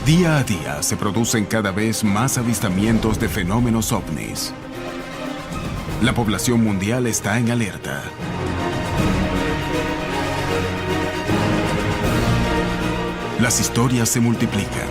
Día a día se producen cada vez más avistamientos de fenómenos ovnis. La población mundial está en alerta. Las historias se multiplican.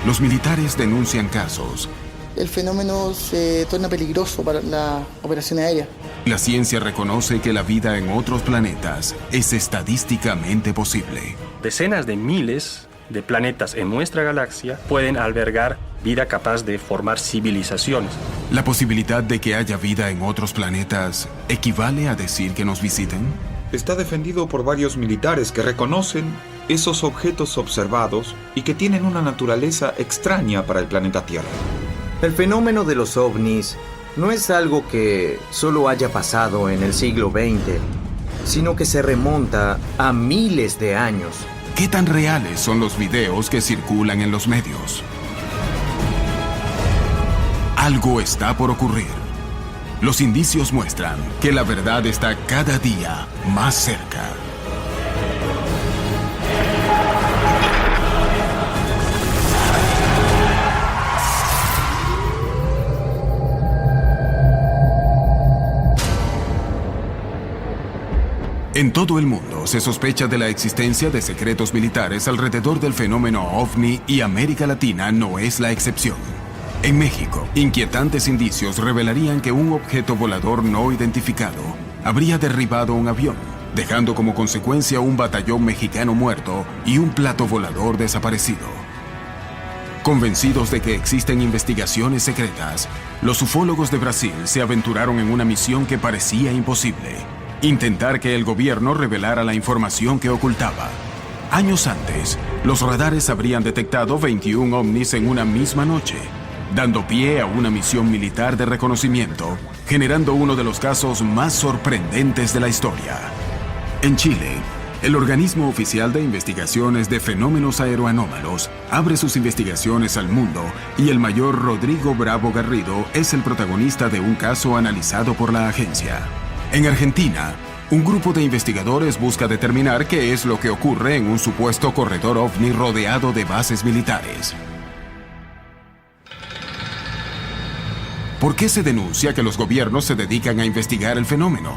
Los militares denuncian casos. El fenómeno se torna peligroso para la operación aérea. La ciencia reconoce que la vida en otros planetas es estadísticamente posible. Decenas de miles de planetas en nuestra galaxia pueden albergar vida capaz de formar civilizaciones. ¿La posibilidad de que haya vida en otros planetas equivale a decir que nos visiten? Está defendido por varios militares que reconocen esos objetos observados y que tienen una naturaleza extraña para el planeta Tierra. El fenómeno de los ovnis no es algo que solo haya pasado en el siglo XX, sino que se remonta a miles de años. ¿Qué tan reales son los videos que circulan en los medios? Algo está por ocurrir. Los indicios muestran que la verdad está cada día más cerca. En todo el mundo se sospecha de la existencia de secretos militares alrededor del fenómeno ovni y América Latina no es la excepción. En México, inquietantes indicios revelarían que un objeto volador no identificado habría derribado un avión, dejando como consecuencia un batallón mexicano muerto y un plato volador desaparecido. Convencidos de que existen investigaciones secretas, los ufólogos de Brasil se aventuraron en una misión que parecía imposible: intentar que el gobierno revelara la información que ocultaba. Años antes, los radares habrían detectado 21 ovnis en una misma noche, dando pie a una misión militar de reconocimiento, generando uno de los casos más sorprendentes de la historia. En Chile, el organismo oficial de investigaciones de fenómenos aeroanómalos abre sus investigaciones al mundo y el mayor Rodrigo Bravo Garrido es el protagonista de un caso analizado por la agencia. En Argentina, un grupo de investigadores busca determinar qué es lo que ocurre en un supuesto corredor ovni rodeado de bases militares. ¿Por qué se denuncia que los gobiernos se dedican a investigar el fenómeno?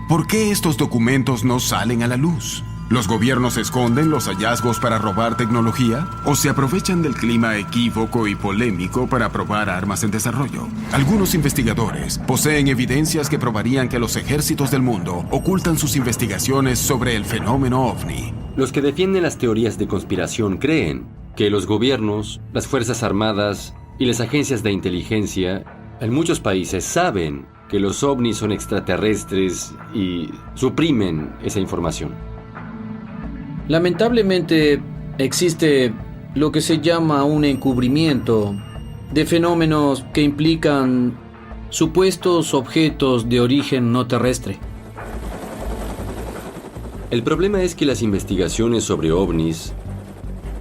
¿Por qué estos documentos no salen a la luz? ¿Los gobiernos esconden los hallazgos para robar tecnología? ¿O se aprovechan del clima equívoco y polémico para probar armas en desarrollo? Algunos investigadores poseen evidencias que probarían que los ejércitos del mundo ocultan sus investigaciones sobre el fenómeno ovni. Los que defienden las teorías de conspiración creen que los gobiernos, las fuerzas armadas y las agencias de inteligencia en muchos países saben que los ovnis son extraterrestres y suprimen esa información. Lamentablemente, existe lo que se llama un encubrimiento de fenómenos que implican supuestos objetos de origen no terrestre. El problema es que las investigaciones sobre ovnis,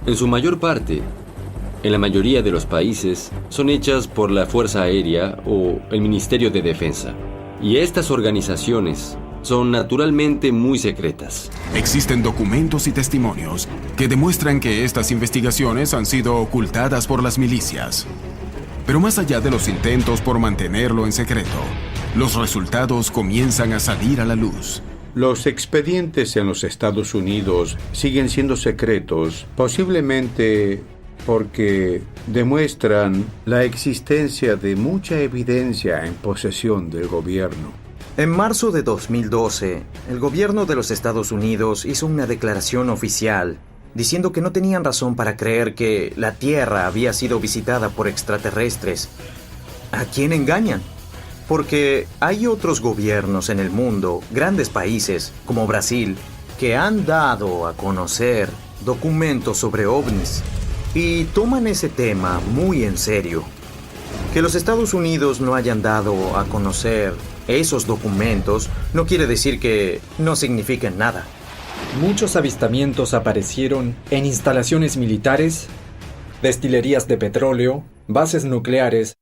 en su mayor parte, en la mayoría de los países, son hechas por la Fuerza Aérea o el Ministerio de Defensa. Y estas organizaciones son naturalmente muy secretas. Existen documentos y testimonios que demuestran que estas investigaciones han sido ocultadas por las milicias. Pero más allá de los intentos por mantenerlo en secreto, los resultados comienzan a salir a la luz. Los expedientes en los Estados Unidos siguen siendo secretos, posiblemente porque demuestran la existencia de mucha evidencia en posesión del gobierno. En marzo de 2012, el gobierno de los Estados Unidos hizo una declaración oficial diciendo que no tenían razón para creer que la Tierra había sido visitada por extraterrestres. ¿A quién engañan? Porque hay otros gobiernos en el mundo, grandes países como Brasil, que han dado a conocer documentos sobre ovnis y toman ese tema muy en serio. Que los Estados Unidos no hayan dado a conocer esos documentos no quiere decir que no signifiquen nada. Muchos avistamientos aparecieron en instalaciones militares, destilerías de petróleo, bases nucleares,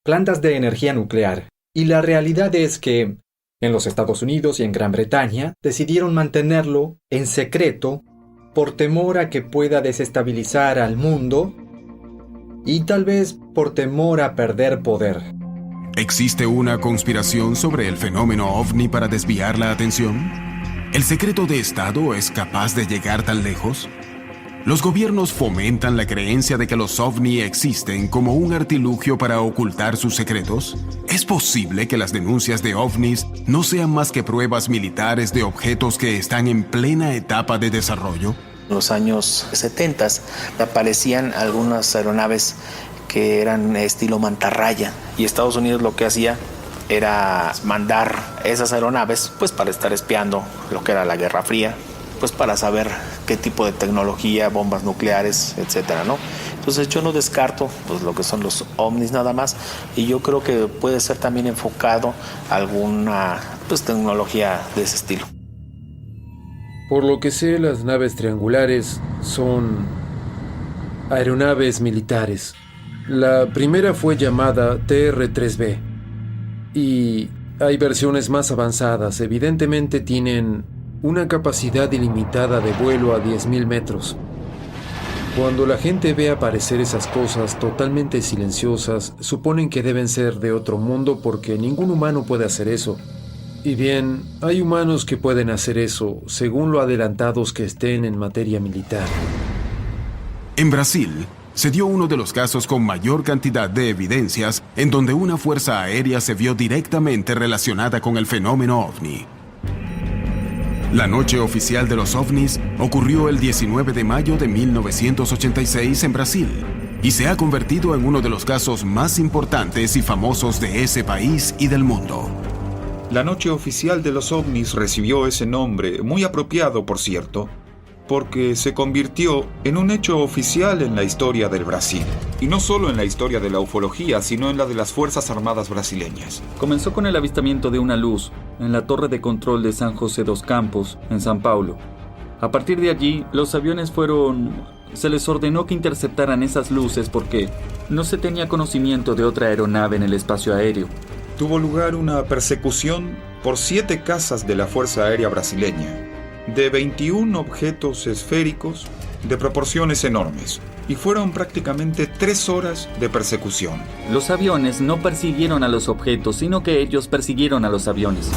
plantas de energía nuclear. Y la realidad es que en los Estados Unidos y en Gran Bretaña decidieron mantenerlo en secreto por temor a que pueda desestabilizar al mundo y tal vez por temor a perder poder. ¿Existe una conspiración sobre el fenómeno ovni para desviar la atención? ¿El secreto de Estado es capaz de llegar tan lejos? ¿Los gobiernos fomentan la creencia de que los ovni existen como un artilugio para ocultar sus secretos? ¿Es posible que las denuncias de ovnis no sean más que pruebas militares de objetos que están en plena etapa de desarrollo? En los años 70 aparecían algunas aeronaves que eran estilo mantarraya, y Estados Unidos lo que hacía era mandar esas aeronaves pues para estar espiando lo que era la Guerra Fría, pues para saber qué tipo de tecnología, bombas nucleares, etcétera, ¿no? Entonces yo no descarto pues lo que son los ovnis nada más, y yo creo que puede ser también enfocado a alguna pues tecnología de ese estilo. Por lo que sé, las naves triangulares son aeronaves militares. La primera fue llamada TR-3B y hay versiones más avanzadas. Evidentemente tienen una capacidad ilimitada de vuelo a 10.000 metros. Cuando la gente ve aparecer esas cosas totalmente silenciosas, suponen que deben ser de otro mundo porque ningún humano puede hacer eso. Y bien, hay humanos que pueden hacer eso, según lo adelantados que estén en materia militar. En Brasil, se dio uno de los casos con mayor cantidad de evidencias en donde una fuerza aérea se vio directamente relacionada con el fenómeno ovni. La noche oficial de los ovnis ocurrió el 19 de mayo de 1986 en Brasil y se ha convertido en uno de los casos más importantes y famosos de ese país y del mundo. La noche oficial de los ovnis recibió ese nombre, muy apropiado por cierto, porque se convirtió en un hecho oficial en la historia del Brasil. Y no solo en la historia de la ufología, sino en la de las Fuerzas Armadas brasileñas. Comenzó con el avistamiento de una luz en la torre de control de San José dos Campos, en São Paulo. A partir de allí, los aviones se les ordenó que interceptaran esas luces porque no se tenía conocimiento de otra aeronave en el espacio aéreo. Tuvo lugar una persecución por 7 casas de la Fuerza Aérea Brasileña, de 21 objetos esféricos de proporciones enormes, y fueron prácticamente 3 horas de persecución. Los aviones no persiguieron a los objetos, sino que ellos persiguieron a los aviones.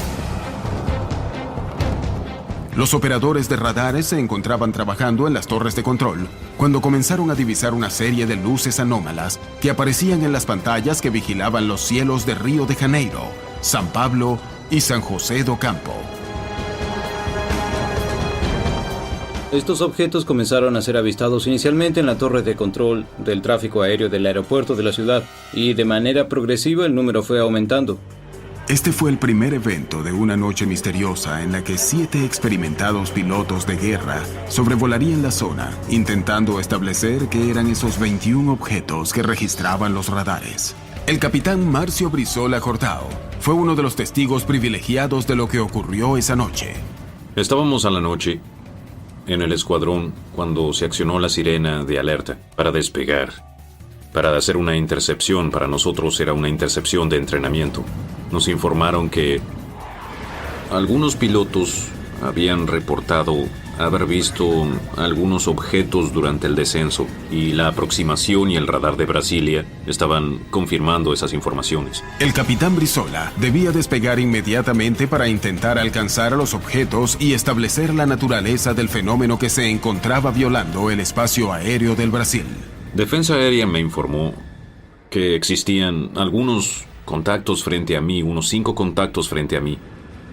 Los operadores de radares se encontraban trabajando en las torres de control cuando comenzaron a divisar una serie de luces anómalas que aparecían en las pantallas que vigilaban los cielos de Río de Janeiro, San Pablo y San José do Campo. Estos objetos comenzaron a ser avistados inicialmente en la torre de control del tráfico aéreo del aeropuerto de la ciudad, y de manera progresiva el número fue aumentando. Este fue el primer evento de una noche misteriosa en la que 7 experimentados pilotos de guerra sobrevolarían la zona, intentando establecer qué eran esos 21 objetos que registraban los radares. El capitán Márcio Brizola Cortao fue uno de los testigos privilegiados de lo que ocurrió esa noche. Estábamos a la noche en el escuadrón cuando se accionó la sirena de alerta para despegar, para hacer una intercepción. Para nosotros era una intercepción de entrenamiento. Nos informaron que algunos pilotos habían reportado haber visto algunos objetos durante el descenso, y la aproximación y el radar de Brasilia estaban confirmando esas informaciones. El capitán Brizola debía despegar inmediatamente para intentar alcanzar a los objetos y establecer la naturaleza del fenómeno que se encontraba violando el espacio aéreo del Brasil. Defensa Aérea me informó que existían algunos contactos frente a mí, unos 5 contactos frente a mí,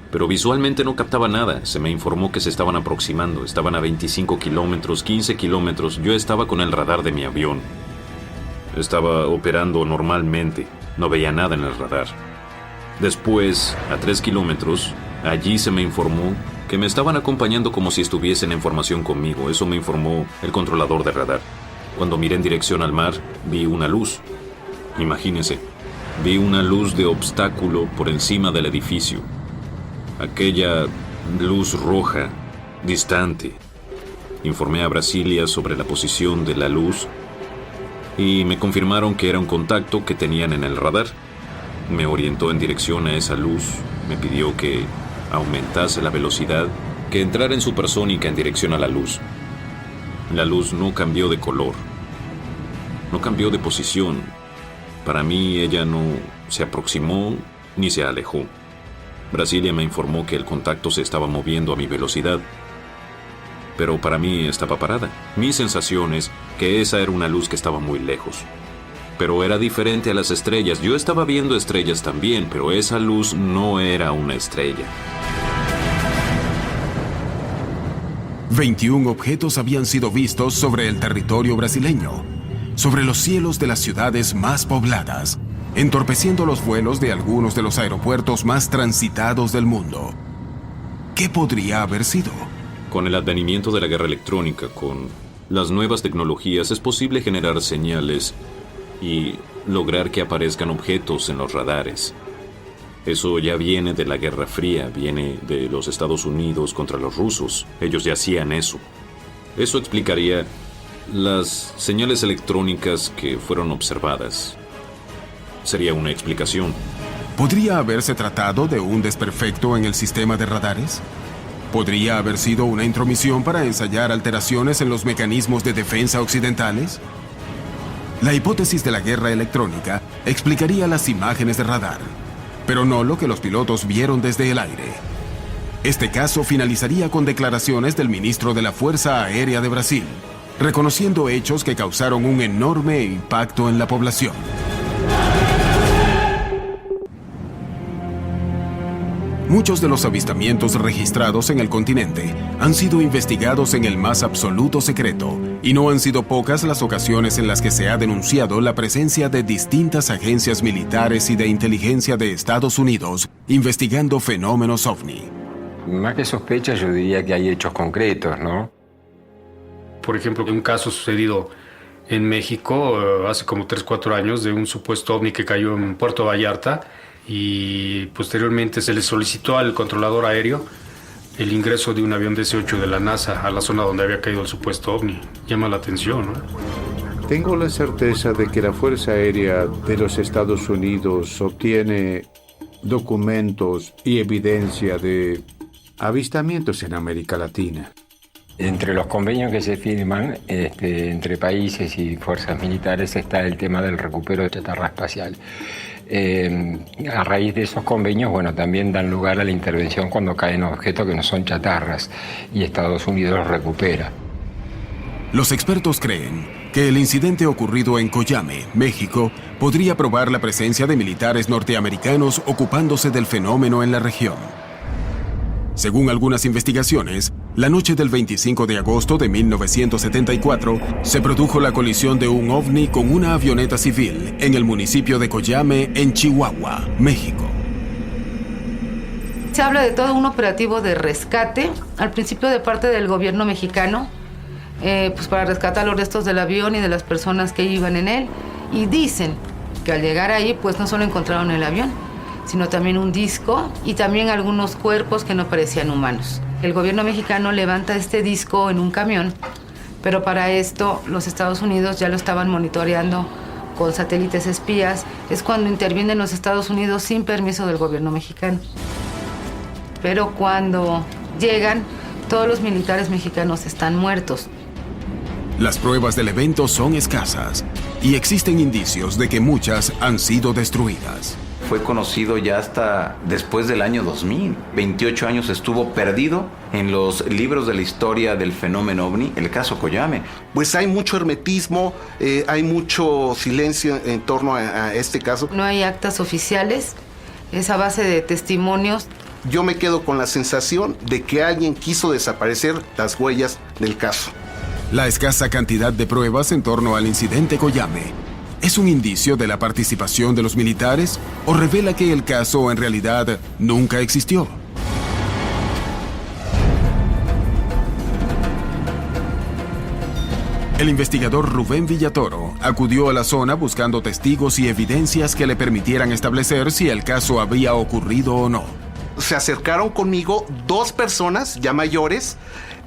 pero visualmente no captaba nada. Se me informó que se estaban aproximando, estaban a 25 kilómetros, 15 kilómetros. Yo estaba con el radar de mi avión. Estaba operando normalmente, no veía nada en el radar. Después, a 3 kilómetros, allí se me informó que me estaban acompañando como si estuviesen en formación conmigo. Eso me informó el controlador de radar. Cuando miré en dirección al mar, vi una luz. Imagínense, vi una luz de obstáculo por encima del edificio. Aquella luz roja, distante. Informé a Brasilia sobre la posición de la luz y me confirmaron que era un contacto que tenían en el radar. Me orientó en dirección a esa luz, me pidió que aumentase la velocidad, que entrara en supersónica en dirección a la luz. La luz no cambió de color, no cambió de posición. Para mí ella no se aproximó ni se alejó. Brasilia me informó que el contacto se estaba moviendo a mi velocidad, pero para mí estaba parada. Mi sensación es que esa era una luz que estaba muy lejos. Pero era diferente a las estrellas. Yo estaba viendo estrellas también, pero esa luz no era una estrella. 21 objetos habían sido vistos sobre el territorio brasileño, sobre los cielos de las ciudades más pobladas, entorpeciendo los vuelos de algunos de los aeropuertos más transitados del mundo. ¿Qué podría haber sido? Con el advenimiento de la guerra electrónica, con las nuevas tecnologías, es posible generar señales y lograr que aparezcan objetos en los radares. Eso ya viene de la Guerra Fría, viene de los Estados Unidos contra los rusos. Ellos ya hacían eso. Eso explicaría las señales electrónicas que fueron observadas. Sería una explicación. ¿Podría haberse tratado de un desperfecto en el sistema de radares? ¿Podría haber sido una intromisión para ensayar alteraciones en los mecanismos de defensa occidentales? La hipótesis de la guerra electrónica explicaría las imágenes de radar, pero no lo que los pilotos vieron desde el aire. Este caso finalizaría con declaraciones del ministro de la Fuerza Aérea de Brasil, reconociendo hechos que causaron un enorme impacto en la población. Muchos de los avistamientos registrados en el continente han sido investigados en el más absoluto secreto, y no han sido pocas las ocasiones en las que se ha denunciado la presencia de distintas agencias militares y de inteligencia de Estados Unidos investigando fenómenos ovni. Más que sospechas, yo diría que hay hechos concretos, ¿no? Por ejemplo, un caso sucedido en México hace como 3-4 años de un supuesto ovni que cayó en Puerto Vallarta, y posteriormente se le solicitó al controlador aéreo el ingreso de un avión DC-8 de la NASA a la zona donde había caído el supuesto ovni. Llama la atención, ¿no? Tengo la certeza de que la Fuerza Aérea de los Estados Unidos obtiene documentos y evidencia de avistamientos en América Latina. Entre los convenios que se firman entre países y fuerzas militares está el tema del recupero de chatarra espacial. A raíz de esos convenios, también dan lugar a la intervención cuando caen objetos que no son chatarras, y Estados Unidos los recupera. Los expertos creen que el incidente ocurrido en Coyame, México, podría probar la presencia de militares norteamericanos ocupándose del fenómeno en la región. Según algunas investigaciones, la noche del 25 de agosto de 1974 se produjo la colisión de un ovni con una avioneta civil en el municipio de Coyame, en Chihuahua, México. Se habla de todo un operativo de rescate, al principio de parte del gobierno mexicano, para rescatar los restos del avión y de las personas que iban en él. Y dicen que al llegar ahí, no solo encontraron el avión, sino también un disco y también algunos cuerpos que no parecían humanos. El gobierno mexicano levanta este disco en un camión, pero para esto los Estados Unidos ya lo estaban monitoreando con satélites espías. Es cuando intervienen los Estados Unidos sin permiso del gobierno mexicano. Pero cuando llegan, todos los militares mexicanos están muertos. Las pruebas del evento son escasas y existen indicios de que muchas han sido destruidas. Fue conocido ya hasta después del año 2000. 28 años estuvo perdido en los libros de la historia del fenómeno ovni, el caso Coyame. Pues hay mucho hermetismo, hay mucho silencio en torno a este caso. No hay actas oficiales, es a base de testimonios. Yo me quedo con la sensación de que alguien quiso desaparecer las huellas del caso. La escasa cantidad de pruebas en torno al incidente Coyame ¿es un indicio de la participación de los militares o revela que el caso en realidad nunca existió? El investigador Rubén Villatoro acudió a la zona buscando testigos y evidencias que le permitieran establecer si el caso había ocurrido o no. Se acercaron conmigo dos personas ya mayores,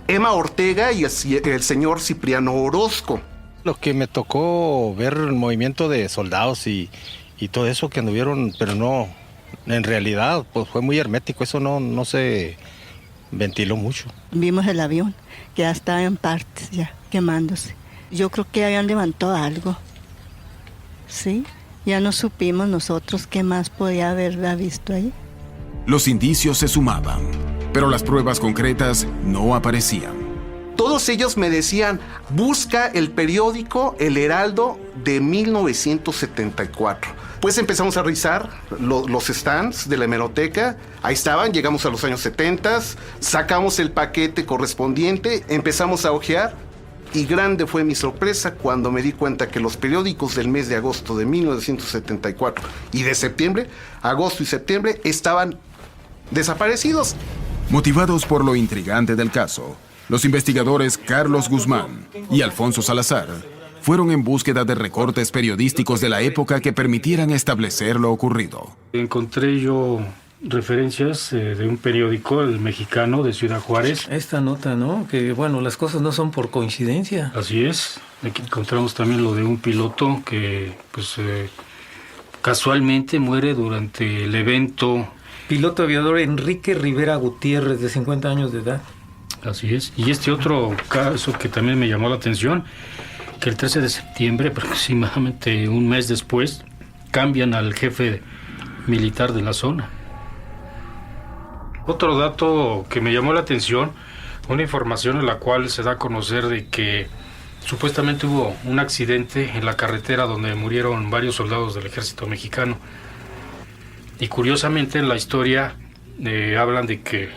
Emma Ortega y el señor Cipriano Orozco. Lo que me tocó ver el movimiento de soldados y todo eso que anduvieron, pero no, en realidad pues fue muy hermético, eso no se ventiló mucho. Vimos el avión, que ya estaba en partes, ya quemándose. Yo creo que habían levantado algo, ¿sí? Ya no supimos nosotros qué más podía haber visto ahí. Los indicios se sumaban, pero las pruebas concretas no aparecían. Todos ellos me decían, busca el periódico El Heraldo de 1974. Pues empezamos a revisar los stands de la hemeroteca. Ahí estaban, llegamos a los años 70, sacamos el paquete correspondiente, empezamos a hojear. Y grande fue mi sorpresa cuando me di cuenta que los periódicos del mes de agosto de 1974 y de septiembre, agosto y septiembre, estaban desaparecidos. Motivados por lo intrigante del caso, los investigadores Carlos Guzmán y Alfonso Salazar fueron en búsqueda de recortes periodísticos de la época que permitieran establecer lo ocurrido. Encontré yo referencias de un periódico, El Mexicano, de Ciudad Juárez. Esta nota, ¿no? Que, bueno, las cosas no son por coincidencia. Así es. Aquí encontramos también lo de un piloto que, pues, casualmente muere durante el evento. Piloto aviador Enrique Rivera Gutiérrez, de 50 años de edad. Así es. Y este otro caso que también me llamó la atención, que el 13 de septiembre, aproximadamente un mes después, cambian al jefe militar de la zona. Otro dato que me llamó la atención, una información en la cual se da a conocer de que supuestamente hubo un accidente en la carretera donde murieron varios soldados del ejército mexicano. Y curiosamente en la historia hablan de que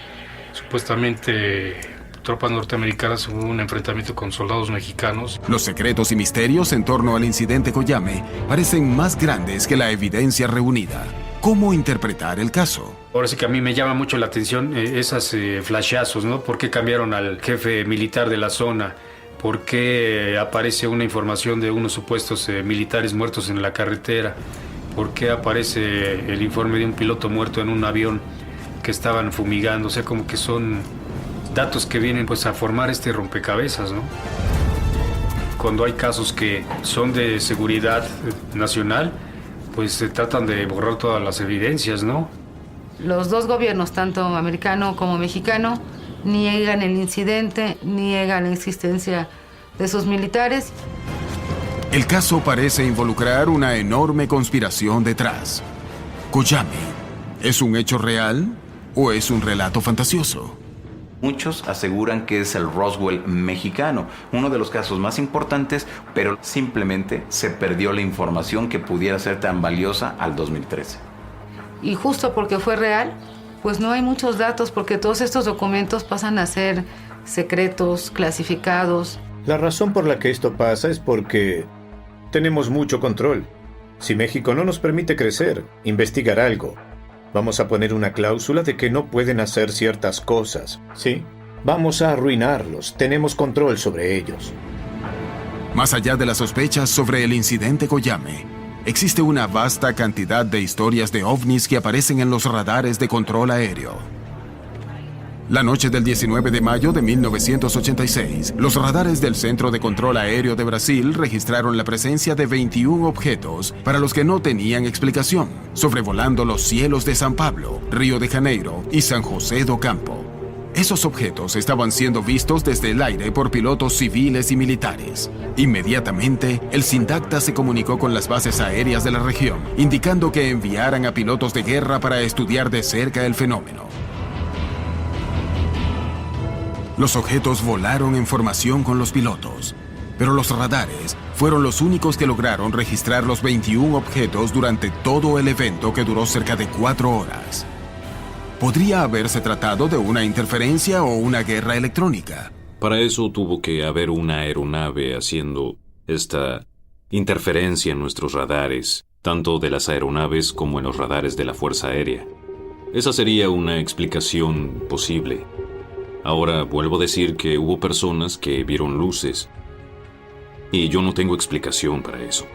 supuestamente tropas norteamericanas hubo un enfrentamiento con soldados mexicanos. Los secretos y misterios en torno al incidente Coyame parecen más grandes que la evidencia reunida. ¿Cómo interpretar el caso? Ahora sí que a mí me llama mucho la atención esas flashazos, ¿no? ¿Por qué cambiaron al jefe militar de la zona? ¿Por qué aparece una información de unos supuestos militares muertos en la carretera? ¿Por qué aparece el informe de un piloto muerto en un avión que estaban fumigando? O sea, como que son datos que vienen pues a formar este rompecabezas, ¿no? Cuando hay casos que son de seguridad nacional, pues se tratan de borrar todas las evidencias, ¿no? Los dos gobiernos, tanto americano como mexicano, niegan el incidente, niegan la existencia de sus militares. El caso parece involucrar una enorme conspiración detrás. Coyame, ¿es un hecho real o es un relato fantasioso? Muchos aseguran que es el Roswell mexicano, uno de los casos más importantes, pero simplemente se perdió la información que pudiera ser tan valiosa al 2013. Y justo porque fue real, pues no hay muchos datos, porque todos estos documentos pasan a ser secretos, clasificados. La razón por la que esto pasa es porque tenemos mucho control. Si México no nos permite crecer, investigar algo, vamos a poner una cláusula de que no pueden hacer ciertas cosas, ¿sí? Vamos a arruinarlos, tenemos control sobre ellos. Más allá de las sospechas sobre el incidente Coyame, existe una vasta cantidad de historias de ovnis que aparecen en los radares de control aéreo. La noche del 19 de mayo de 1986, los radares del Centro de Control Aéreo de Brasil registraron la presencia de 21 objetos para los que no tenían explicación, sobrevolando los cielos de San Pablo, Río de Janeiro y San José do Campo. Esos objetos estaban siendo vistos desde el aire por pilotos civiles y militares. Inmediatamente, el SINDACTA se comunicó con las bases aéreas de la región, indicando que enviaran a pilotos de guerra para estudiar de cerca el fenómeno. Los objetos volaron en formación con los pilotos, pero los radares fueron los únicos que lograron registrar los 21 objetos durante todo el evento, que duró cerca de 4 horas. ¿Podría haberse tratado de una interferencia o una guerra electrónica? Para eso tuvo que haber una aeronave haciendo esta interferencia en nuestros radares, tanto de las aeronaves como en los radares de la Fuerza Aérea. Esa sería una explicación posible. Ahora vuelvo a decir que hubo personas que vieron luces, y yo no tengo explicación para eso.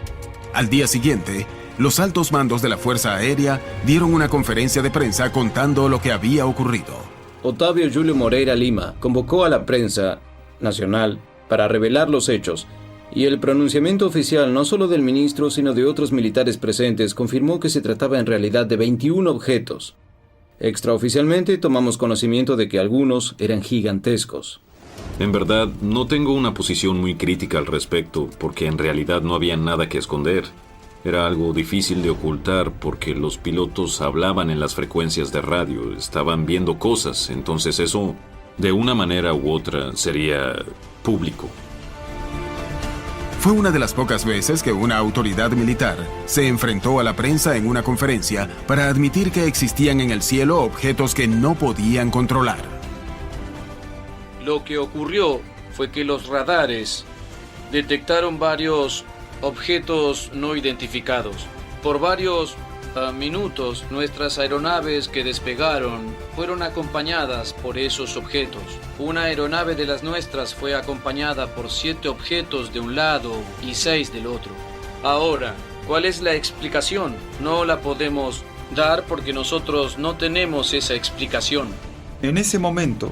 Al día siguiente, los altos mandos de la Fuerza Aérea dieron una conferencia de prensa contando lo que había ocurrido. Otávio Júlio Moreira Lima convocó a la prensa nacional para revelar los hechos, y el pronunciamiento oficial no solo del ministro sino de otros militares presentes confirmó que se trataba en realidad de 21 objetos. Extraoficialmente tomamos conocimiento de que algunos eran gigantescos. En verdad, no tengo una posición muy crítica al respecto, porque en realidad no había nada que esconder. Era algo difícil de ocultar porque los pilotos hablaban en las frecuencias de radio, estaban viendo cosas, entonces eso, de una manera u otra, sería público. Fue una de las pocas veces que una autoridad militar se enfrentó a la prensa en una conferencia para admitir que existían en el cielo objetos que no podían controlar. Lo que ocurrió fue que los radares detectaron varios objetos no identificados. Por varios minutos, nuestras aeronaves que despegaron fueron acompañadas por esos objetos. Una aeronave de las nuestras fue acompañada por 7 objetos de un lado y 6 del otro. Ahora, ¿cuál es la explicación? No la podemos dar porque nosotros no tenemos esa explicación. En ese momento,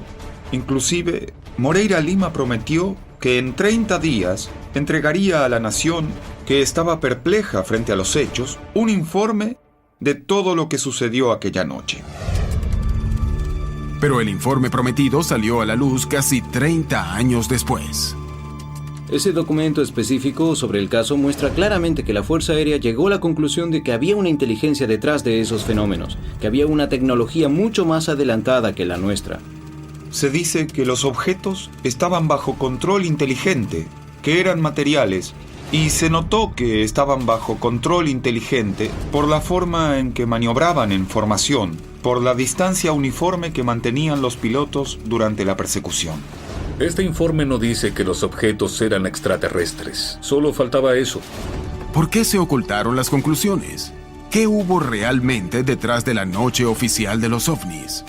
inclusive, Moreira Lima prometió que en 30 días entregaría a la nación, que estaba perpleja frente a los hechos, un informe de todo lo que sucedió aquella noche. Pero el informe prometido salió a la luz casi 30 años después. Ese documento específico sobre el caso muestra claramente que la Fuerza Aérea llegó a la conclusión de que había una inteligencia detrás de esos fenómenos, que había una tecnología mucho más adelantada que la nuestra. Se dice que los objetos estaban bajo control inteligente, que eran materiales, y se notó que estaban bajo control inteligente por la forma en que maniobraban en formación, por la distancia uniforme que mantenían los pilotos durante la persecución. Este informe no dice que los objetos eran extraterrestres. Solo faltaba eso. ¿Por qué se ocultaron las conclusiones? ¿Qué hubo realmente detrás de la noche oficial de los ovnis?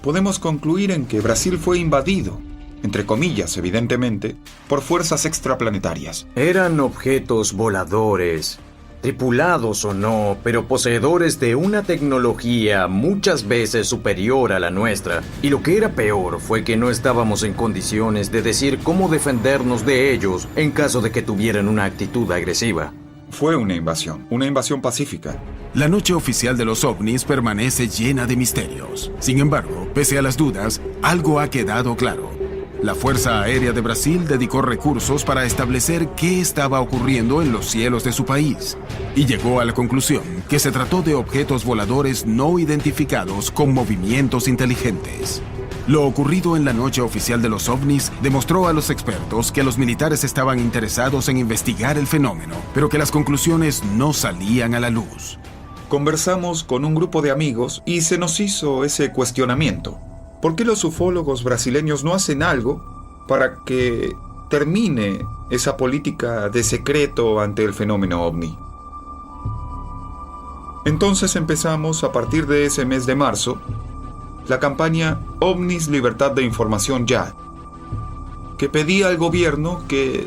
Podemos concluir en que Brasil fue invadido, entre comillas, evidentemente, por fuerzas extraplanetarias. Eran objetos voladores, tripulados o no, pero poseedores de una tecnología muchas veces superior a la nuestra. Y lo que era peor fue que no estábamos en condiciones de decir cómo defendernos de ellos en caso de que tuvieran una actitud agresiva. Fue una invasión pacífica. La noche oficial de los ovnis permanece llena de misterios. Sin embargo, pese a las dudas, algo ha quedado claro. La Fuerza Aérea de Brasil dedicó recursos para establecer qué estaba ocurriendo en los cielos de su país y llegó a la conclusión que se trató de objetos voladores no identificados con movimientos inteligentes. Lo ocurrido en la noche oficial de los ovnis demostró a los expertos que los militares estaban interesados en investigar el fenómeno, pero que las conclusiones no salían a la luz. Conversamos con un grupo de amigos y se nos hizo ese cuestionamiento. ¿Por qué los ufólogos brasileños no hacen algo para que termine esa política de secreto ante el fenómeno ovni? Entonces empezamos, a partir de ese mes de marzo, la campaña OVNIS Libertad de Información Ya, que pedía al gobierno que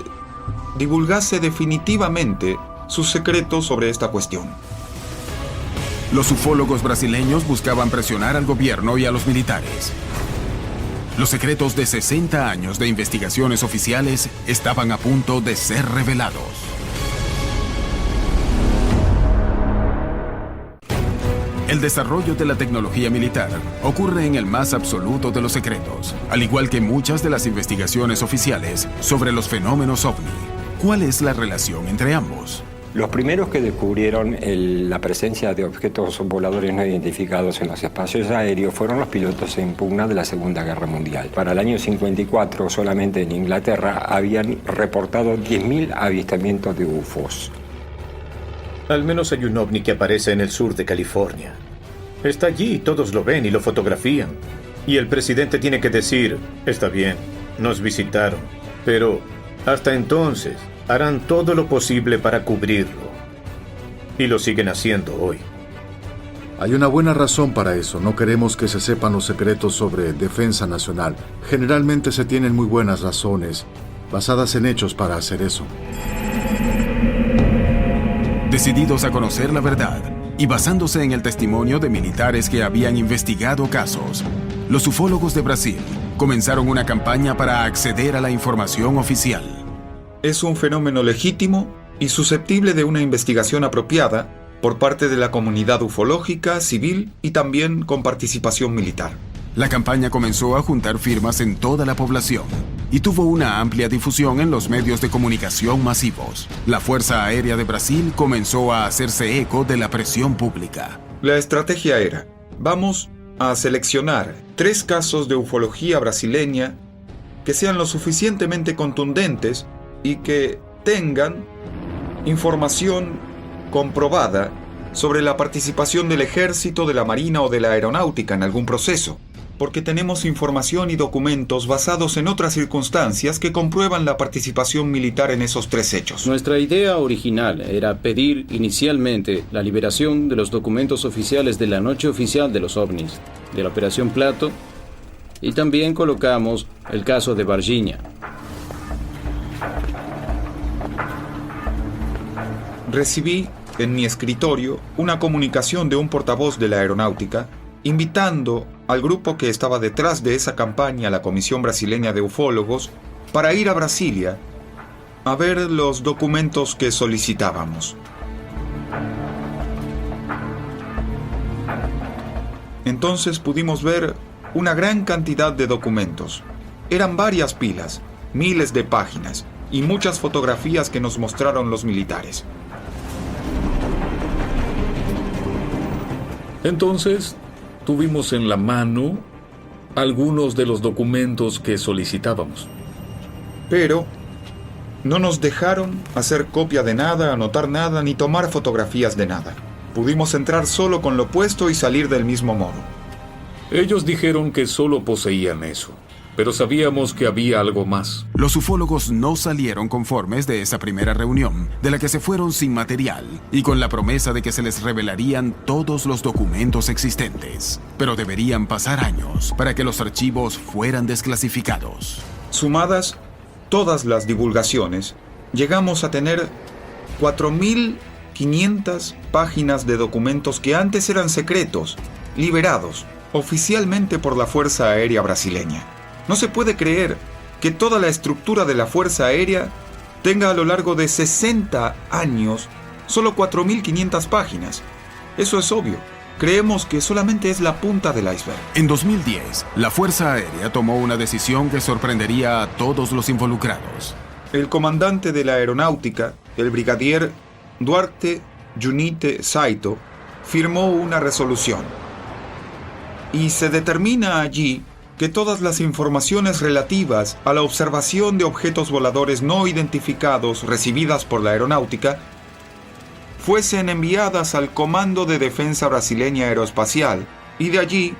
divulgase definitivamente sus secretos sobre esta cuestión. Los ufólogos brasileños buscaban presionar al gobierno y a los militares. Los secretos de 60 años de investigaciones oficiales estaban a punto de ser revelados. El desarrollo de la tecnología militar ocurre en el más absoluto de los secretos, al igual que muchas de las investigaciones oficiales sobre los fenómenos ovni. ¿Cuál es la relación entre ambos? Los primeros que descubrieron la presencia de objetos voladores no identificados en los espacios aéreos fueron los pilotos en pugna de la Segunda Guerra Mundial. Para el año 54, solamente en Inglaterra, habían reportado 10.000 avistamientos de UFOs. Al menos hay un ovni que aparece en el sur de California. Está allí, todos lo ven y lo fotografían. Y el presidente tiene que decir, está bien, nos visitaron, pero hasta entonces harán todo lo posible para cubrirlo. Y lo siguen haciendo hoy. Hay una buena razón para eso. No queremos que se sepan los secretos sobre defensa nacional. Generalmente se tienen muy buenas razones, basadas en hechos para hacer eso. Decididos a conocer la verdad y basándose en el testimonio de militares que habían investigado casos, los ufólogos de Brasil comenzaron una campaña para acceder a la información oficial. Es un fenómeno legítimo y susceptible de una investigación apropiada por parte de la comunidad ufológica, civil y también con participación militar. La campaña comenzó a juntar firmas en toda la población y tuvo una amplia difusión en los medios de comunicación masivos. La Fuerza Aérea de Brasil comenzó a hacerse eco de la presión pública. La estrategia era: vamos a seleccionar 3 casos de ufología brasileña que sean lo suficientemente contundentes y que tengan información comprobada sobre la participación del ejército, de la marina o de la aeronáutica en algún proceso, porque tenemos información y documentos basados en otras circunstancias que comprueban la participación militar en esos 3 hechos. Nuestra idea original era pedir inicialmente la liberación de los documentos oficiales de la noche oficial de los ovnis, de la Operación Plato, y también colocamos el caso de Varginha. Recibí en mi escritorio una comunicación de un portavoz de la aeronáutica invitando al grupo que estaba detrás de esa campaña, la Comisión Brasileña de Ufólogos, para ir a Brasilia a ver los documentos que solicitábamos. Entonces pudimos ver una gran cantidad de documentos. Eran varias pilas, miles de páginas y muchas fotografías que nos mostraron los militares. Entonces, tuvimos en la mano algunos de los documentos que solicitábamos. Pero no nos dejaron hacer copia de nada, anotar nada, ni tomar fotografías de nada. Pudimos entrar solo con lo puesto y salir del mismo modo. Ellos dijeron que solo poseían eso, pero sabíamos que había algo más. Los ufólogos no salieron conformes de esa primera reunión, de la que se fueron sin material y con la promesa de que se les revelarían todos los documentos existentes. Pero deberían pasar años para que los archivos fueran desclasificados. Sumadas todas las divulgaciones, llegamos a tener 4.500 páginas de documentos que antes eran secretos, liberados oficialmente por la Fuerza Aérea Brasileña. No se puede creer que toda la estructura de la Fuerza Aérea tenga a lo largo de 60 años solo 4.500 páginas. Eso es obvio. Creemos que solamente es la punta del iceberg. En 2010, la Fuerza Aérea tomó una decisión que sorprendería a todos los involucrados. El comandante de la aeronáutica, el brigadier Duarte Junite Saito, firmó una resolución. Y se determina allí que todas las informaciones relativas a la observación de objetos voladores no identificados recibidas por la aeronáutica fuesen enviadas al Comando de Defensa Brasileña Aeroespacial y de allí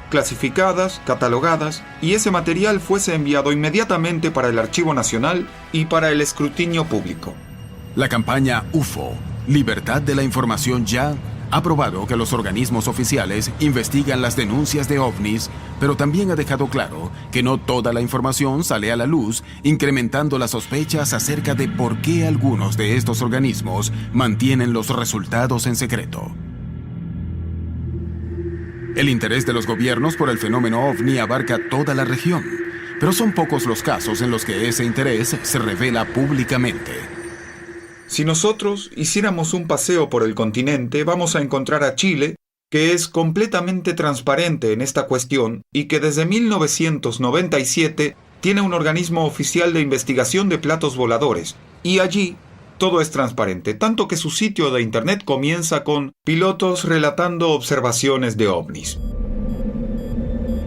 clasificadas, catalogadas, y ese material fuese enviado inmediatamente para el Archivo Nacional y para el escrutinio público. La campaña UFO, Libertad de la Información Ya, ha probado que los organismos oficiales investigan las denuncias de ovnis, pero también ha dejado claro que no toda la información sale a la luz, incrementando las sospechas acerca de por qué algunos de estos organismos mantienen los resultados en secreto. El interés de los gobiernos por el fenómeno ovni abarca toda la región, pero son pocos los casos en los que ese interés se revela públicamente. Si nosotros hiciéramos un paseo por el continente, vamos a encontrar a Chile, que es completamente transparente en esta cuestión y que desde 1997 tiene un organismo oficial de investigación de platos voladores. Y allí todo es transparente, tanto que su sitio de internet comienza con pilotos relatando observaciones de ovnis.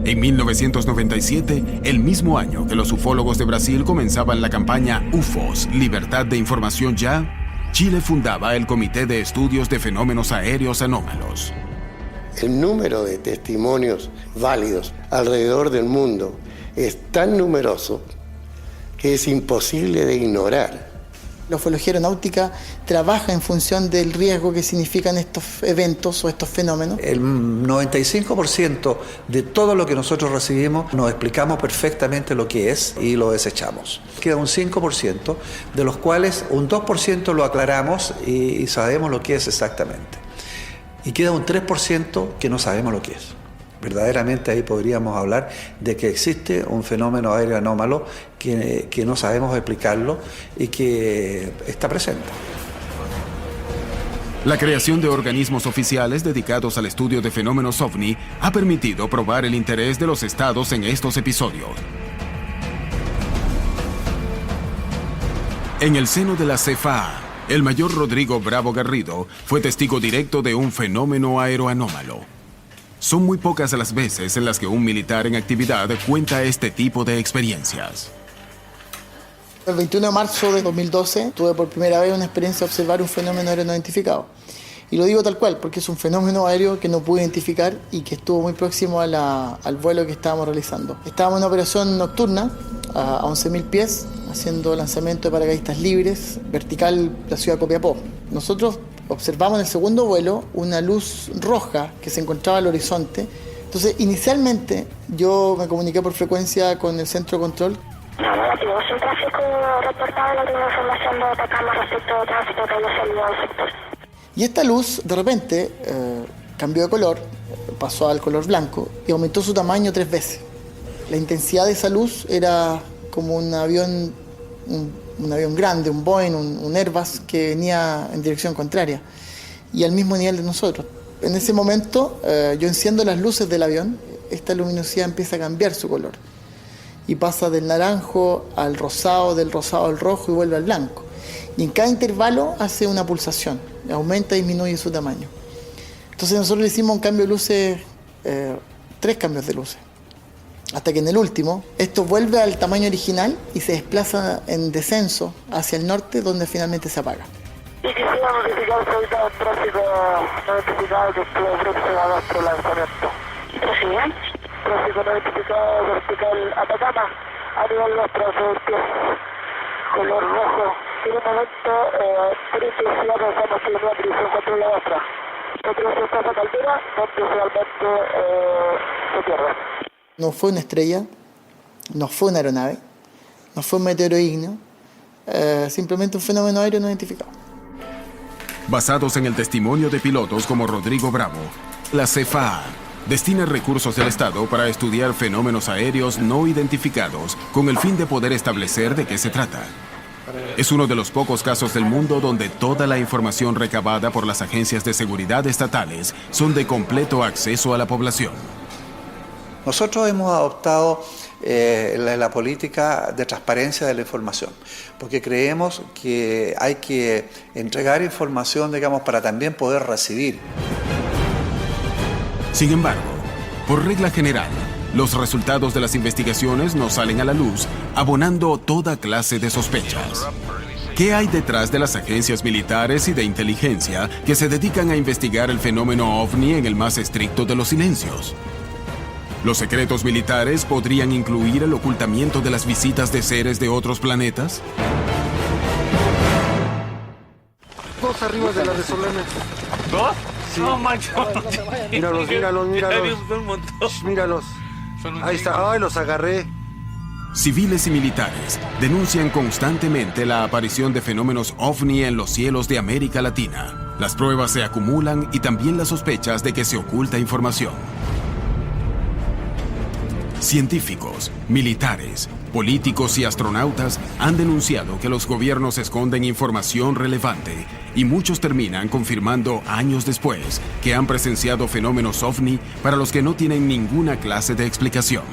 En 1997, el mismo año que los ufólogos de Brasil comenzaban la campaña UFOS, Libertad de Información Ya, Chile fundaba el Comité de Estudios de Fenómenos Aéreos Anómalos. El número de testimonios válidos alrededor del mundo es tan numeroso que es imposible de ignorar. La ufología aeronáutica trabaja en función del riesgo que significan estos eventos o estos fenómenos. El 95% de todo lo que nosotros recibimos nos explicamos perfectamente lo que es y lo desechamos. Queda un 5%, de los cuales un 2% lo aclaramos y sabemos lo que es exactamente. Y queda un 3% que no sabemos lo que es. Verdaderamente ahí podríamos hablar de que existe un fenómeno aéreo anómalo que no sabemos explicarlo y que está presente. La creación de organismos oficiales dedicados al estudio de fenómenos ovni ha permitido probar el interés de los estados en estos episodios. En el seno de la CFA, el mayor Rodrigo Bravo Garrido fue testigo directo de un fenómeno aeroanómalo. Son muy pocas las veces en las que un militar en actividad cuenta este tipo de experiencias. El 21 de marzo de 2012 tuve por primera vez una experiencia de observar un fenómeno aéreo no identificado. Y lo digo tal cual, porque es un fenómeno aéreo que no pude identificar y que estuvo muy próximo al vuelo que estábamos realizando. Estábamos en una operación nocturna a 11.000 pies, haciendo lanzamiento de paracaidistas libres, vertical la ciudad de Copiapó. Nosotros observamos en el segundo vuelo una luz roja que se encontraba al horizonte. Entonces, inicialmente, yo me comuniqué por frecuencia con el centro de control. Negativo, sin tráfico reportado, la última información de Atacama respecto al tráfico que haya salido del sector. Y esta luz, de repente, cambió de color, pasó al color blanco y aumentó su tamaño 3 veces. La intensidad de esa luz era como un avión grande, un Boeing, un Airbus que venía en dirección contraria y al mismo nivel de nosotros. En ese momento, yo enciendo las luces del avión, esta luminosidad empieza a cambiar su color y pasa del naranjo al rosado, del rosado al rojo y vuelve al blanco. Y en cada intervalo hace una pulsación, aumenta y disminuye su tamaño. Entonces nosotros le hicimos un cambio de luces, 3 cambios de luces, hasta que en el último, esto vuelve al tamaño original y se desplaza en descenso hacia el norte, donde finalmente se apaga. Y quisiera notificar ahorita el tráfico no identificado que estuvo próximo a nuestro lanzamiento. ¿Prosigue? Tráfico no identificado vertical Atacama, a nivel nuestro color rojo. En un momento, por intensidad pensamos que la dirección contra la otra. Nosotros estamos a altura, donde realmente se pierde. No fue una estrella, no fue una aeronave, no fue un meteoro ígneo, simplemente un fenómeno aéreo no identificado. Basados en el testimonio de pilotos como Rodrigo Bravo, la CFA destina recursos del Estado para estudiar fenómenos aéreos no identificados con el fin de poder establecer de qué se trata. Es uno de los pocos casos del mundo donde toda la información recabada por las agencias de seguridad estatales son de completo acceso a la población. Nosotros hemos adoptado la política de transparencia de la información, porque creemos que hay que entregar información, digamos, para también poder recibir. Sin embargo, por regla general, los resultados de las investigaciones no salen a la luz, abonando toda clase de sospechas. ¿Qué hay detrás de las agencias militares y de inteligencia que se dedican a investigar el fenómeno ovni en el más estricto de los silencios? ¿Los secretos militares podrían incluir el ocultamiento de las visitas de seres de otros planetas? 2 arriba de la Resolana. ¿2? Sí. No, macho. Míralos. Míralos. Ahí está. Ay, los agarré. Civiles y militares denuncian constantemente la aparición de fenómenos ovni en los cielos de América Latina. Las pruebas se acumulan y también las sospechas de que se oculta información. Científicos, militares, políticos y astronautas han denunciado que los gobiernos esconden información relevante y muchos terminan confirmando años después que han presenciado fenómenos ovni para los que no tienen ninguna clase de explicación.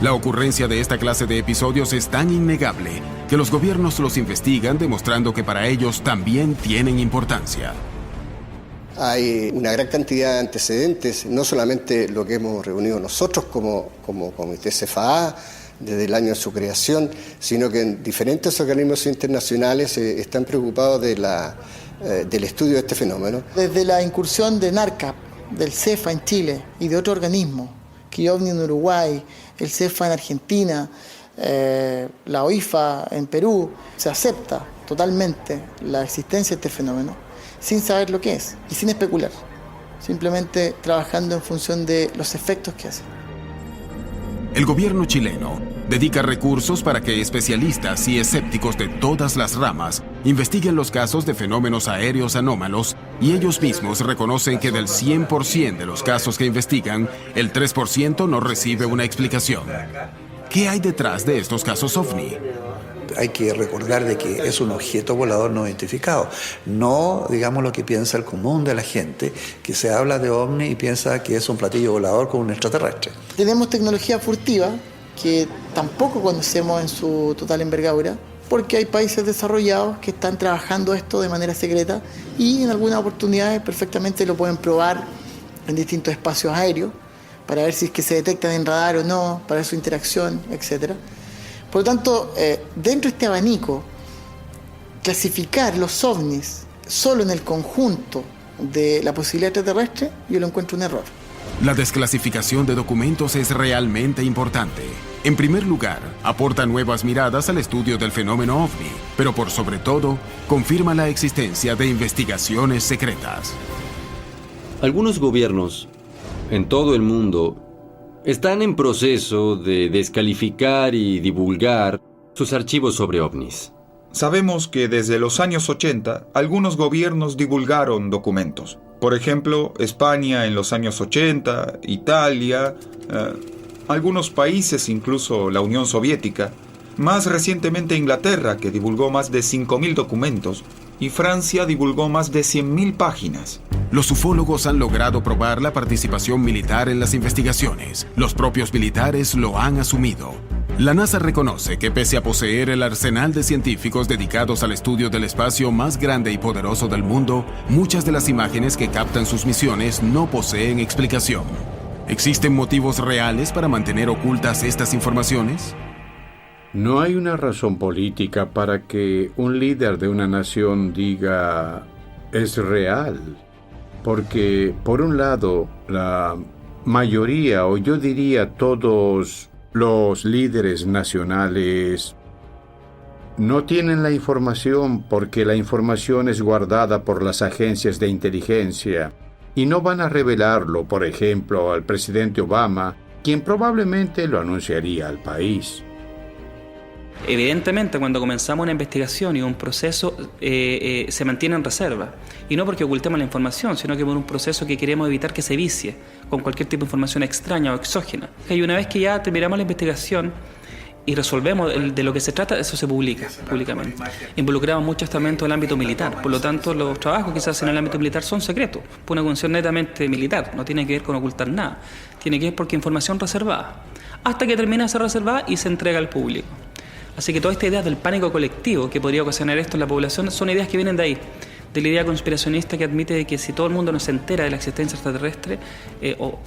La ocurrencia de esta clase de episodios es tan innegable que los gobiernos los investigan demostrando que para ellos también tienen importancia. Hay una gran cantidad de antecedentes, no solamente lo que hemos reunido nosotros como Comité CFA desde el año de su creación, sino que en diferentes organismos internacionales están preocupados del estudio de este fenómeno. Desde la incursión de NARCAP, del CEFA en Chile y de otro organismo, CRIOVNI en Uruguay, el CEFA en Argentina, la OIFA en Perú, se acepta totalmente la existencia de este fenómeno, sin saber lo que es y sin especular, simplemente trabajando en función de los efectos que hace. El gobierno chileno dedica recursos para que especialistas y escépticos de todas las ramas investiguen los casos de fenómenos aéreos anómalos y ellos mismos reconocen que del 100% de los casos que investigan, el 3% no recibe una explicación. ¿Qué hay detrás de estos casos ovni? hay que recordar de que es un objeto volador no identificado. No, digamos, lo que piensa el común de la gente, que se habla de ovni y piensa que es un platillo volador con un extraterrestre. Tenemos tecnología furtiva que tampoco conocemos en su total envergadura, porque hay países desarrollados que están trabajando esto de manera secreta y en algunas oportunidades perfectamente lo pueden probar en distintos espacios aéreos para ver si es que se detectan en radar o no, para ver su interacción, etc. Por lo tanto, dentro de este abanico, clasificar los ovnis solo en el conjunto de la posibilidad extraterrestre, yo lo encuentro un error. La desclasificación de documentos es realmente importante. En primer lugar, aporta nuevas miradas al estudio del fenómeno ovni, pero por sobre todo, confirma la existencia de investigaciones secretas. Algunos gobiernos en todo el mundo están en proceso de descalificar y divulgar sus archivos sobre ovnis. Sabemos que desde los años 80, algunos gobiernos divulgaron documentos. Por ejemplo, España en los años 80, Italia, algunos países, incluso la Unión Soviética. Más recientemente Inglaterra, que divulgó más de 5.000 documentos, y Francia divulgó más de 100.000 páginas. Los ufólogos han logrado probar la participación militar en las investigaciones. Los propios militares lo han asumido. La NASA reconoce que pese a poseer el arsenal de científicos dedicados al estudio del espacio más grande y poderoso del mundo, muchas de las imágenes que captan sus misiones no poseen explicación. ¿Existen motivos reales para mantener ocultas estas informaciones? No hay una razón política para que un líder de una nación diga es real, porque por un lado la mayoría, o yo diría todos los líderes nacionales, no tienen la información porque la información es guardada por las agencias de inteligencia y no van a revelarlo, por ejemplo, al presidente Obama, quien probablemente lo anunciaría al país. Evidentemente, cuando comenzamos una investigación y un proceso, se mantiene en reserva. Y no porque ocultemos la información, sino que por un proceso que queremos evitar que se vicie con cualquier tipo de información extraña o exógena. Y una vez que ya terminamos la investigación y resolvemos de lo que se trata, eso se publica públicamente. Involucramos mucho estamentos del ámbito militar. Por lo tanto, los trabajos que se hacen en el ámbito militar son secretos, por una cuestión netamente militar. No tiene que ver con ocultar nada. Tiene que ver porque información reservada. Hasta que termina de ser reservada y se entrega al público. Así que todas estas ideas del pánico colectivo que podría ocasionar esto en la población son ideas que vienen de ahí, de la idea conspiracionista que admite de que si todo el mundo no se entera de la existencia extraterrestre,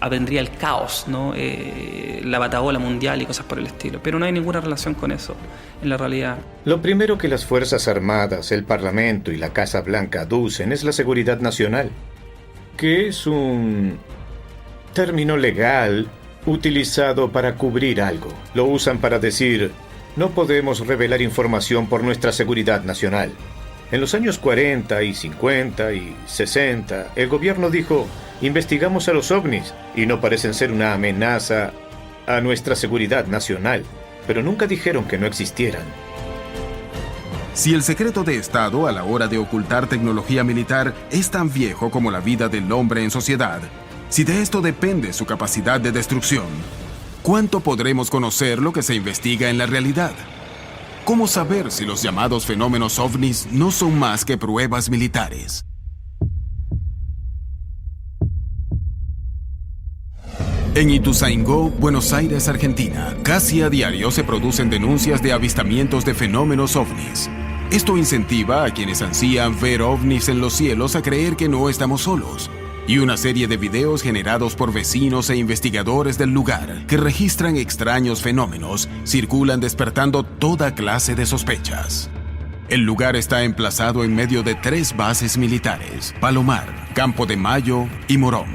vendría el caos, ¿no? La batahola mundial y cosas por el estilo. Pero no hay ninguna relación con eso en la realidad. Lo primero que las Fuerzas Armadas, el Parlamento y la Casa Blanca aducen es la seguridad nacional, que es un término legal utilizado para cubrir algo. Lo usan para decir: no podemos revelar información por nuestra seguridad nacional. En los años 40 y 50 y 60, el gobierno dijo: investigamos a los ovnis y no parecen ser una amenaza a nuestra seguridad nacional, pero nunca dijeron que no existieran. Si el secreto de Estado a la hora de ocultar tecnología militar es tan viejo como la vida del hombre en sociedad, si de esto depende su capacidad de destrucción, ¿cuánto podremos conocer lo que se investiga en la realidad? ¿Cómo saber si los llamados fenómenos ovnis no son más que pruebas militares? En Ituzaingó, Buenos Aires, Argentina, casi a diario se producen denuncias de avistamientos de fenómenos ovnis. Esto incentiva a quienes ansían ver ovnis en los cielos a creer que no estamos solos. Y una serie de videos generados por vecinos e investigadores del lugar que registran extraños fenómenos circulan despertando toda clase de sospechas. El lugar está emplazado en medio de 3 bases militares: Palomar, Campo de Mayo y Morón.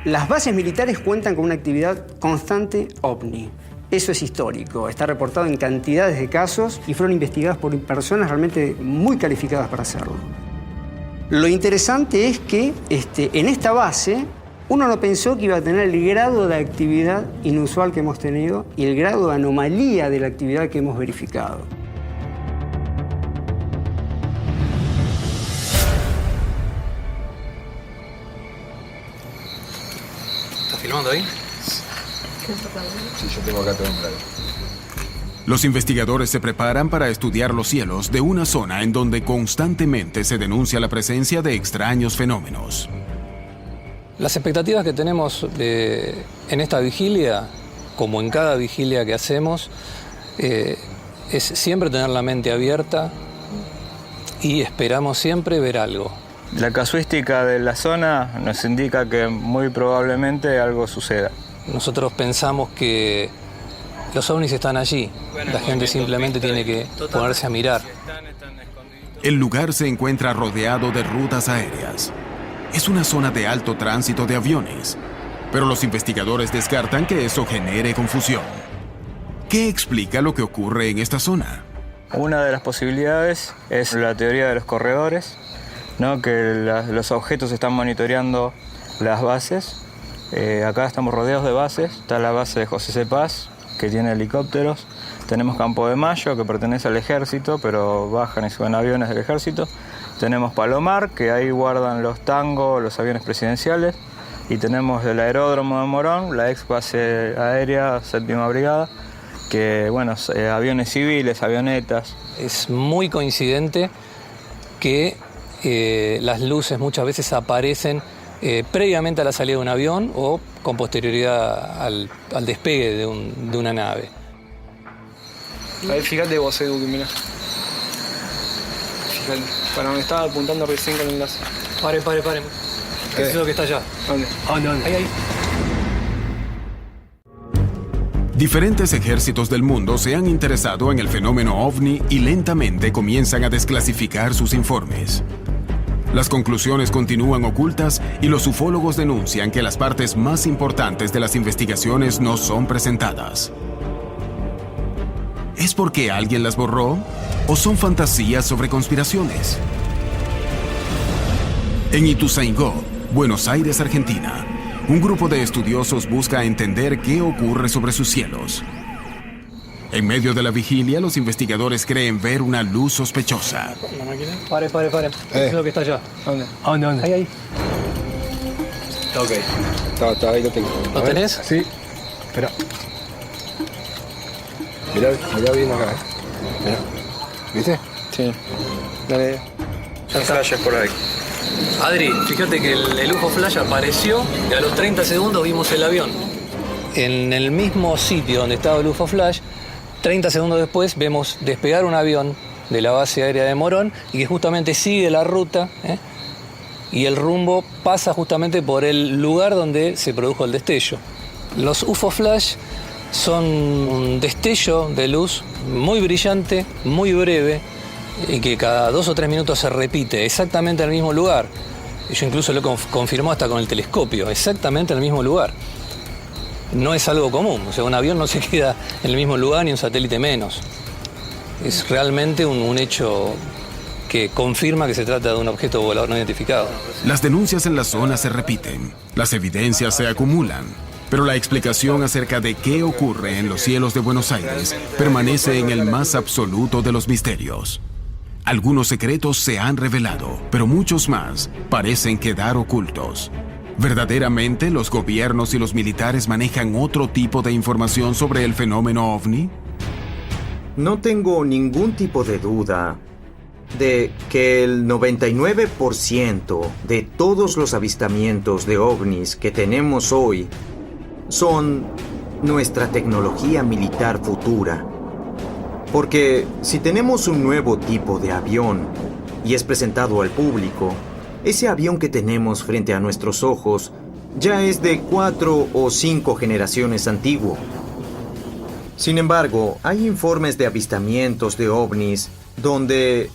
Las bases militares cuentan con una actividad constante ovni. Eso es histórico, está reportado en cantidades de casos y fueron investigadas por personas realmente muy calificadas para hacerlo. Lo interesante es que en esta base uno no pensó que iba a tener el grado de actividad inusual que hemos tenido y el grado de anomalía de la actividad que hemos verificado. ¿Estás filmando ahí? Sí, yo tengo acá todo en claro. Los investigadores se preparan para estudiar los cielos de una zona en donde constantemente se denuncia la presencia de extraños fenómenos. Las expectativas que tenemos en esta vigilia, como en cada vigilia que hacemos, es siempre tener la mente abierta y esperamos siempre ver algo. La casuística de la zona nos indica que muy probablemente algo suceda. Nosotros pensamos que los ovnis están allí, la gente simplemente tiene que ponerse a mirar. El lugar se encuentra rodeado de rutas aéreas. Es una zona de alto tránsito de aviones, pero los investigadores descartan que eso genere confusión. ¿Qué explica lo que ocurre en esta zona? Una de las posibilidades es la teoría de los corredores, ¿no? Que los objetos están monitoreando las bases. Acá estamos rodeados de bases. Está la base de José C. Paz, que tiene helicópteros. Tenemos Campo de Mayo, que pertenece al ejército, pero bajan y suben aviones del ejército. Tenemos Palomar, que ahí guardan los Tango, los aviones presidenciales. Y tenemos el aeródromo de Morón, la ex base aérea, 7ª Brigada, que, bueno, aviones civiles, avionetas. Es muy coincidente que las luces muchas veces aparecen previamente a la salida de un avión o con posterioridad al despegue de una nave. Ahí fíjate vos, Edu, que mirá. Fíjate, para donde estaba apuntando recién con el láser. Pare. ¿Qué es lo que está allá? ¿Dónde? Ahí. Diferentes ejércitos del mundo se han interesado en el fenómeno ovni y lentamente comienzan a desclasificar sus informes. Las conclusiones continúan ocultas y los ufólogos denuncian que las partes más importantes de las investigaciones no son presentadas. ¿Es porque alguien las borró? ¿O son fantasías sobre conspiraciones? En Ituzaingó, Buenos Aires, Argentina, un grupo de estudiosos busca entender qué ocurre sobre sus cielos. En medio de la vigilia, los investigadores creen ver una luz sospechosa. ¿La máquina? Pare. ¿Qué es lo que está allá? ¿Dónde? Ahí. Ok. Está, ahí lo tengo. ¿Lo tenés? Sí. Espera. Mirá bien acá. Mirá. ¿Viste? Sí. Dale. Hay flashes por ahí. Adri, fíjate que el UFO Flash apareció y a los 30 segundos vimos el avión. En el mismo sitio donde estaba el UFO Flash, 30 segundos después vemos despegar un avión de la base aérea de Morón y que justamente sigue la ruta y el rumbo pasa justamente por el lugar donde se produjo el destello. Los UFO Flash son un destello de luz muy brillante, muy breve, y que cada 2 o 3 minutos se repite exactamente en el mismo lugar. Yo incluso lo confirmó hasta con el telescopio, exactamente en el mismo lugar. No es algo común, o sea, un avión no se queda en el mismo lugar ni un satélite menos. Es realmente un hecho que confirma que se trata de un objeto volador no identificado. Las denuncias en la zona se repiten, las evidencias se acumulan, pero la explicación acerca de qué ocurre en los cielos de Buenos Aires permanece en el más absoluto de los misterios. Algunos secretos se han revelado, pero muchos más parecen quedar ocultos. ¿Verdaderamente los gobiernos y los militares manejan otro tipo de información sobre el fenómeno ovni? No tengo ningún tipo de duda de que el 99% de todos los avistamientos de ovnis que tenemos hoy son nuestra tecnología militar futura. Porque si tenemos un nuevo tipo de avión y es presentado al público, ese avión que tenemos frente a nuestros ojos ya es de 4 o 5 generaciones antiguo. Sin embargo, hay informes de avistamientos de ovnis donde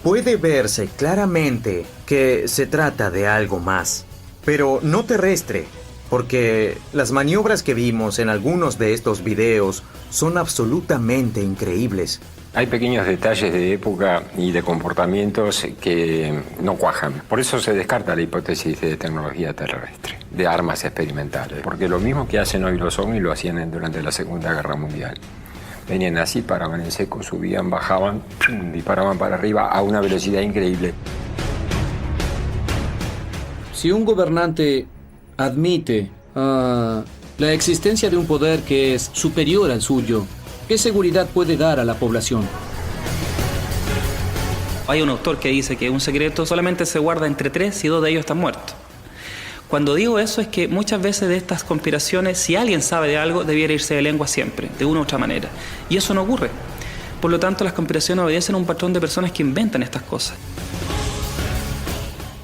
puede verse claramente que se trata de algo más, pero no terrestre, porque las maniobras que vimos en algunos de estos videos son absolutamente increíbles. Hay pequeños detalles de época y de comportamientos que no cuajan. Por eso se descarta la hipótesis de tecnología terrestre, de armas experimentales. Porque lo mismo que hacen hoy los ovnis lo hacían durante la Segunda Guerra Mundial. Venían así, paraban en seco, subían, bajaban, disparaban para arriba a una velocidad increíble. Si un gobernante admite la existencia de un poder que es superior al suyo, ¿Qué seguridad puede dar a la población? Hay un autor que dice que un secreto solamente se guarda entre 3 y 2 de ellos están muertos. Cuando digo eso es que muchas veces de estas conspiraciones, si alguien sabe de algo, debiera irse de lengua siempre, de una u otra manera. Y eso no ocurre. Por lo tanto, las conspiraciones obedecen a un patrón de personas que inventan estas cosas.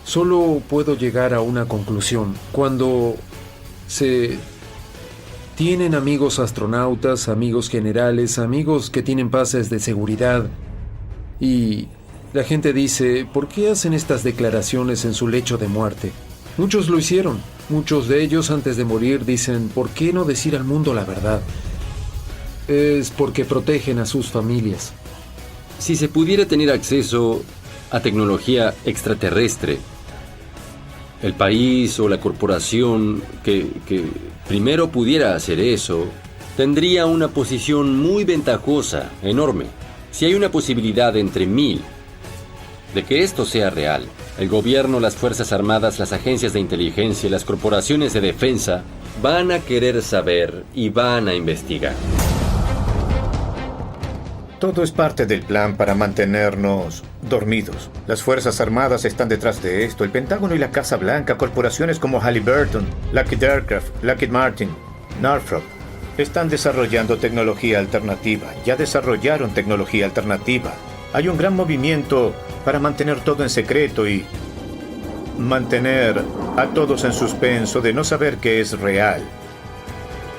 Solo puedo llegar a una conclusión. Cuando se tienen amigos astronautas, amigos generales, amigos que tienen pases de seguridad, y la gente dice, ¿por qué hacen estas declaraciones en su lecho de muerte? Muchos lo hicieron. Muchos de ellos antes de morir dicen, ¿por qué no decir al mundo la verdad? Es porque protegen a sus familias. Si se pudiera tener acceso a tecnología extraterrestre, el país o la corporación que primero pudiera hacer eso, tendría una posición muy ventajosa, enorme. Si hay una posibilidad entre 1000 de que esto sea real, el gobierno, las Fuerzas Armadas, las agencias de inteligencia, las corporaciones de defensa van a querer saber y van a investigar. Todo es parte del plan para mantenernos dormidos. Las Fuerzas Armadas están detrás de esto. El Pentágono y la Casa Blanca, corporaciones como Halliburton, Lockheed Aircraft, Lockheed Martin, Northrop, están desarrollando tecnología alternativa. Ya desarrollaron tecnología alternativa. Hay un gran movimiento para mantener todo en secreto y mantener a todos en suspenso de no saber qué es real.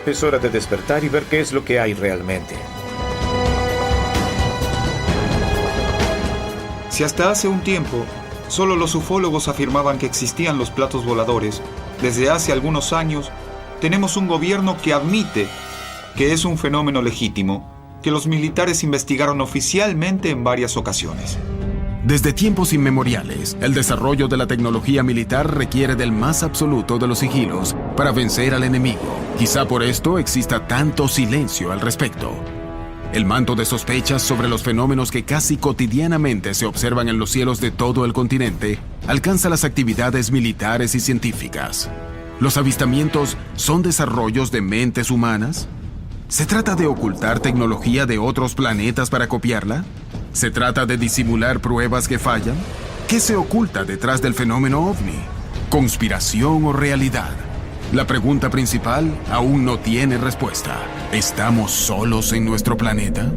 Es hora de despertar y ver qué es lo que hay realmente. Si hasta hace un tiempo solo los ufólogos afirmaban que existían los platos voladores, desde hace algunos años tenemos un gobierno que admite que es un fenómeno legítimo, que los militares investigaron oficialmente en varias ocasiones. Desde tiempos inmemoriales, el desarrollo de la tecnología militar requiere del más absoluto de los sigilos para vencer al enemigo. Quizá por esto exista tanto silencio al respecto. El manto de sospechas sobre los fenómenos que casi cotidianamente se observan en los cielos de todo el continente alcanza las actividades militares y científicas. ¿Los avistamientos son desarrollos de mentes humanas? ¿Se trata de ocultar tecnología de otros planetas para copiarla? ¿Se trata de disimular pruebas que fallan? ¿Qué se oculta detrás del fenómeno ovni? ¿Conspiración o realidad? La pregunta principal aún no tiene respuesta. ¿Estamos solos en nuestro planeta?